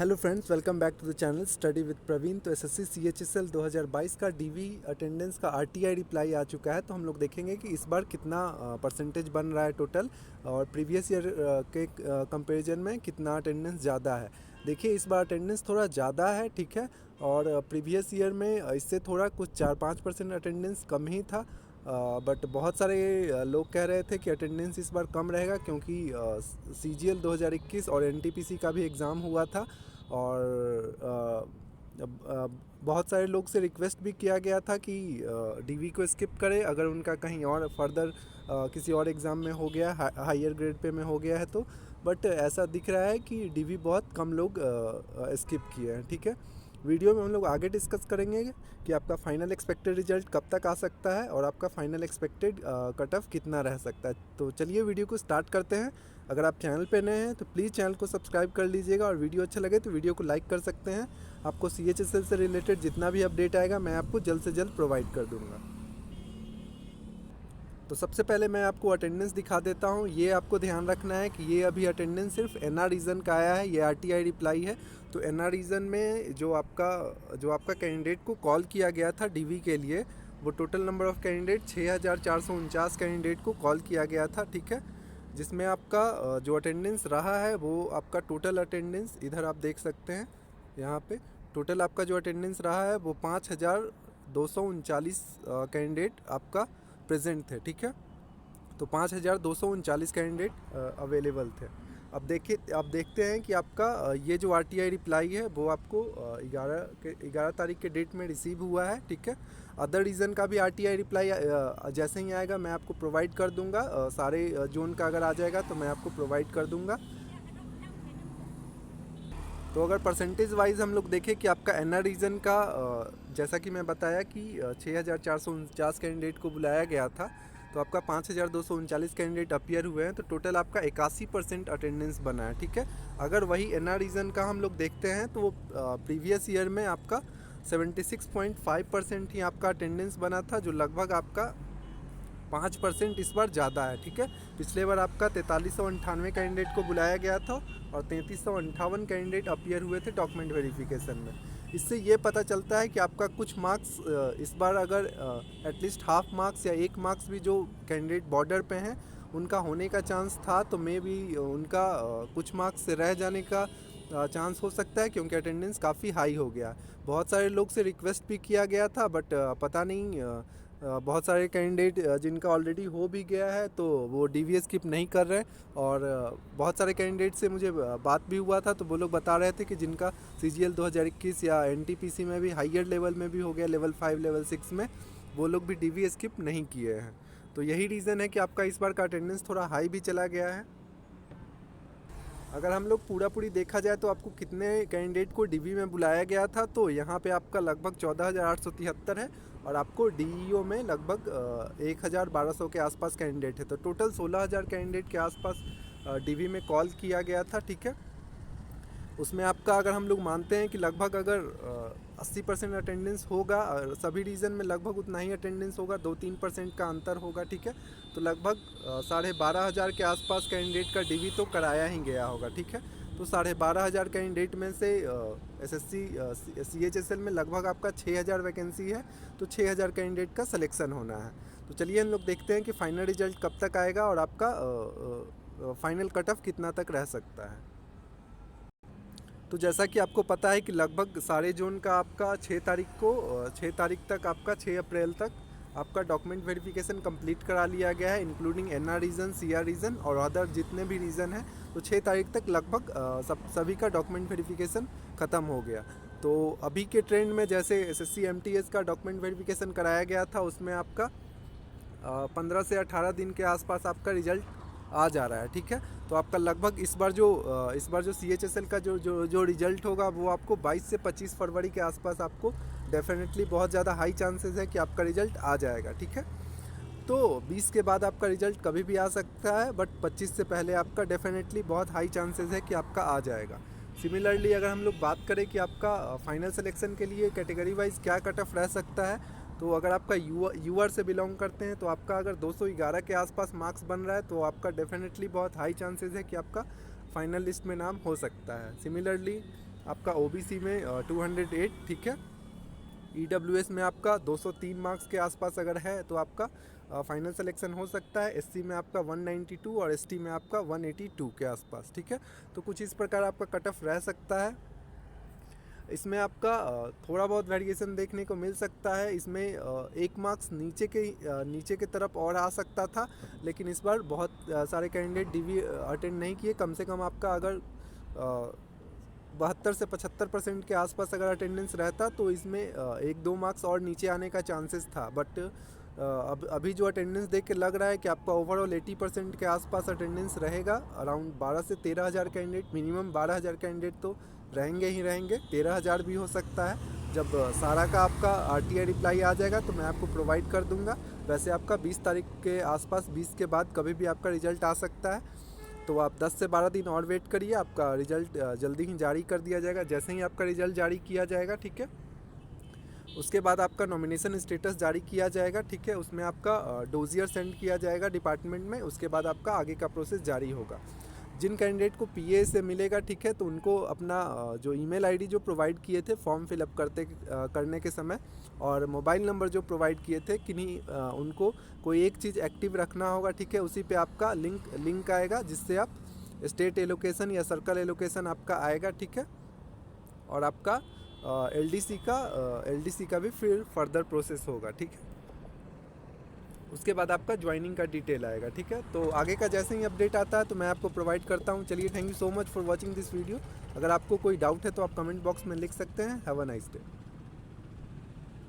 Hello friends, welcome back to the channel study with Praveen. तो SSC CHSL 2022 का DV attendance का RTI reply आ चुका है। तो हम लोग देखेंगे कि इस बार कितना परसेंटेज बन रहा है टोटल, और प्रीवियस ईयर के कंपैरिजन में कितना अटेंडेंस ज़्यादा है। देखिए, इस बार अटेंडेंस थोड़ा ज़्यादा है, ठीक है। और प्रीवियस ईयर में इससे थोड़ा कुछ 4-5% अटेंडेंस कम ही था। बट बहुत सारे लोग कह रहे थे कि अटेंडेंस इस बार कम रहेगा, क्योंकि सीजीएल 2021 और एनटीपीसी का भी एग्ज़ाम हुआ था। और बहुत सारे लोग से रिक्वेस्ट भी किया गया था कि डीवी को स्किप करें अगर उनका कहीं और फर्दर किसी और एग्ज़ाम में हो गया, हायर ग्रेड पे में हो गया है तो। बट ऐसा दिख रहा है कि डीवी बहुत कम लोग स्किप किए हैं, ठीक है। वीडियो में हम लोग आगे डिस्कस करेंगे कि आपका फाइनल एक्सपेक्टेड रिजल्ट कब तक आ सकता है और आपका फाइनल एक्सपेक्टेड कट ऑफ कितना रह सकता है। तो चलिए वीडियो को स्टार्ट करते हैं। अगर आप चैनल पे नए हैं तो प्लीज़ चैनल को सब्सक्राइब कर लीजिएगा, और वीडियो अच्छा लगे तो वीडियो को लाइक कर सकते हैं। आपको सीएचएसएल से रिलेटेड जितना भी अपडेट आएगा मैं आपको जल्द से जल्द प्रोवाइड कर दूँगा। तो सबसे पहले मैं आपको अटेंडेंस दिखा देता हूँ। ये आपको ध्यान रखना है कि ये अभी अटेंडेंस सिर्फ एनआर रीजन का आया है, ये आरटीआई रिप्लाई है। तो एनआर रीजन में जो आपका कैंडिडेट को कॉल किया गया था डीवी के लिए, वो total number of candidate 6449 candidate को कॉल किया गया था, ठीक है। जिसमें आपका जो अटेंडेंस रहा है वो आपका टोटल अटेंडेंस इधर आप देख सकते हैं। यहाँ पे टोटल आपका जो अटेंडेंस रहा है वो 5239 कैंडिडेट आपका प्रेजेंट थे, ठीक है। तो 5239 कैंडिडेट अवेलेबल थे। अब देखते हैं कि आपका ये जो आरटीआई रिप्लाई है वो आपको 11 तारीख के डेट में रिसीव हुआ है, ठीक है। अदर रीज़न का भी आरटीआई रिप्लाई जैसे ही आएगा मैं आपको प्रोवाइड कर दूंगा। सारे जोन का अगर आ जाएगा तो मैं आपको प्रोवाइड कर दूंगा। तो अगर परसेंटेज वाइज हम लोग देखें कि आपका एनआर रीजन का जैसा कि मैं बताया कि 6449 कैंडिडेट को बुलाया गया था, तो आपका 5239 कैंडिडेट अपीयर हुए हैं। तो टोटल आपका 81% अटेंडेंस बना है, ठीक है। अगर वही एनआर रीजन का हम लोग देखते हैं तो वो प्रीवियस ईयर में आपका 76.5% ही आपका अटेंडेंस बना था, जो लगभग आपका 5% इस बार ज़्यादा है, ठीक है। पिछले बार आपका 4398 कैंडिडेट को बुलाया गया था और 3358 कैंडिडेट अपीयर हुए थे डॉक्यूमेंट वेरिफिकेशन में। इससे ये पता चलता है कि आपका कुछ मार्क्स इस बार अगर एटलीस्ट हाफ मार्क्स या 1 मार्क्स भी जो कैंडिडेट बॉर्डर पे हैं उनका होने का चांस था, तो मे भी उनका कुछ मार्क्स से रह जाने का चांस हो सकता है, क्योंकि अटेंडेंस काफ़ी हाई हो गया। बहुत सारे लोग से रिक्वेस्ट भी किया गया था, बट पता नहीं बहुत सारे कैंडिडेट जिनका ऑलरेडी हो भी गया है तो वो डीवी स्किप नहीं कर रहे। और बहुत सारे कैंडिडेट से मुझे बात भी हुआ था, तो वो लोग बता रहे थे कि जिनका सीजीएल 2021 या एनटीपीसी में भी हायर लेवल में भी हो गया, लेवल 5 लेवल 6 में, वो लोग भी डीवी स्किप नहीं किए हैं। तो यही रीज़न है कि आपका इस बार का अटेंडेंस थोड़ा हाई भी चला गया है। अगर हम लोग पूरी देखा जाए तो आपको कितने कैंडिडेट को डीवी में बुलाया गया था, तो यहाँ पे आपका लगभग 14,873 है, और आपको डीईओ में लगभग 1,1200 के आसपास कैंडिडेट है। तो टोटल 16,000 कैंडिडेट के आसपास डीवी में कॉल किया गया था, ठीक है। उसमें आपका अगर हम लोग मानते हैं कि लगभग अगर 80% अटेंडेंस होगा, सभी रीजन में लगभग उतना ही अटेंडेंस होगा, 2-3% का अंतर होगा, ठीक है। तो लगभग 12,500 के आसपास कैंडिडेट का डीवी तो कराया ही गया होगा, ठीक है। तो 12,500 कैंडिडेट में से एसएससी सीएचएसएल में लगभग आपका 6,000 वैकेंसी है, तो 6,000 कैंडिडेट का सिलेक्शन होना है। तो चलिए हम लोग देखते हैं कि फाइनल रिजल्ट कब तक आएगा और आपका फाइनल कट ऑफ कितना तक रह सकता है। तो जैसा कि आपको पता है कि लगभग सारे जोन का आपका 6 तारीख तक आपका 6 अप्रैल तक आपका डॉक्यूमेंट वेरिफिकेशन कंप्लीट करा लिया गया है, including NR region, CR region और अदर जितने भी रीजन हैं। तो 6 तारीख तक लगभग सभी का डॉक्यूमेंट वेरिफिकेशन ख़त्म हो गया। तो अभी के ट्रेंड में जैसे एसएससी एमटीएस का डॉक्यूमेंट वेरिफिकेशन कराया गया था, उसमें आपका 15 से 18 दिन के आसपास आपका रिजल्ट आ जा रहा है, ठीक है। तो आपका लगभग इस बार जो सीएचएसएल का जो रिजल्ट होगा वो आपको 22 से 25 फरवरी के आसपास आपको डेफिनेटली बहुत ज़्यादा हाई चांसेस है कि आपका रिजल्ट आ जाएगा, ठीक है। तो 20 के बाद आपका रिजल्ट कभी भी आ सकता है, बट 25 से पहले आपका डेफिनेटली बहुत हाई चांसेस है कि आपका आ जाएगा। सिमिलरली अगर हम लोग बात करें कि आपका फाइनल सिलेक्शन के लिए कैटेगरी वाइज क्या कट ऑफ रह सकता है, तो अगर आपका यूआर से बिलोंग करते हैं तो आपका अगर 211 के आसपास मार्क्स बन रहा है तो आपका डेफिनेटली बहुत हाई चांसेस है कि आपका फाइनल लिस्ट में नाम हो सकता है। सिमिलरली आपका ओबीसी में 208, ठीक है। ईडब्ल्यूएस में आपका 203 मार्क्स के आसपास अगर है तो आपका फाइनल सिलेक्शन हो सकता है। एससी में आपका 192 और एसटी में आपका 182 के आसपास, ठीक है। तो कुछ इस प्रकार आपका कट ऑफ रह सकता है। इसमें आपका थोड़ा बहुत वेरिएशन देखने को मिल सकता है। इसमें 1 मार्क्स नीचे के तरफ और आ सकता था, लेकिन इस बार बहुत सारे कैंडिडेट डीवी अटेंड नहीं किए। कम से कम आपका अगर 72 से 75% के आसपास अगर अटेंडेंस रहता तो इसमें 1-2 मार्क्स और नीचे आने का चांसेस था। बट अभी जो अटेंडेंस देख के लग रहा है कि आपका ओवरऑल 80% के आसपास अटेंडेंस रहेगा। अराउंड 12 से 13 हज़ार कैंडिडेट, मिनिमम 12 हज़ार कैंडिडेट तो रहेंगे ही रहेंगे। 13 हज़ार भी हो सकता है। जब सारा का आपका RTI रिप्लाई आ जाएगा तो मैं आपको प्रोवाइड कर दूंगा। वैसे आपका 20 तारीख के आसपास, 20 के बाद कभी भी आपका रिजल्ट आ सकता है। तो आप 10 से 12 दिन और वेट करिए, आपका रिजल्ट जल्दी ही जारी कर दिया जाएगा। जैसे ही आपका रिजल्ट जारी किया जाएगा, ठीक है, उसके बाद आपका नॉमिनेशन स्टेटस जारी किया जाएगा, ठीक है। उसमें आपका डोजियर सेंड किया जाएगा डिपार्टमेंट में। उसके बाद आपका आगे का प्रोसेस जारी होगा। जिन कैंडिडेट को PA से मिलेगा, ठीक है, तो उनको अपना जो ईमेल आईडी जो प्रोवाइड किए थे फॉर्म फिलअप करने के समय, और मोबाइल नंबर जो प्रोवाइड किए थे, किन्हीं उनको कोई एक चीज़ एक्टिव रखना होगा, ठीक है। उसी पे आपका लिंक आएगा, जिससे आप स्टेट एलोकेशन या सर्कल एलोकेशन आपका आएगा, ठीक है। और आपका LDC का भी फिर फर्दर प्रोसेस होगा, ठीक है। उसके बाद आपका ज्वाइनिंग का डिटेल आएगा, ठीक है। तो आगे का जैसे ही अपडेट आता है तो मैं आपको प्रोवाइड करता हूँ। चलिए, thank you so much for watching this video. अगर आपको कोई डाउट है तो आप कमेंट बॉक्स में लिख सकते हैं। Have a nice day.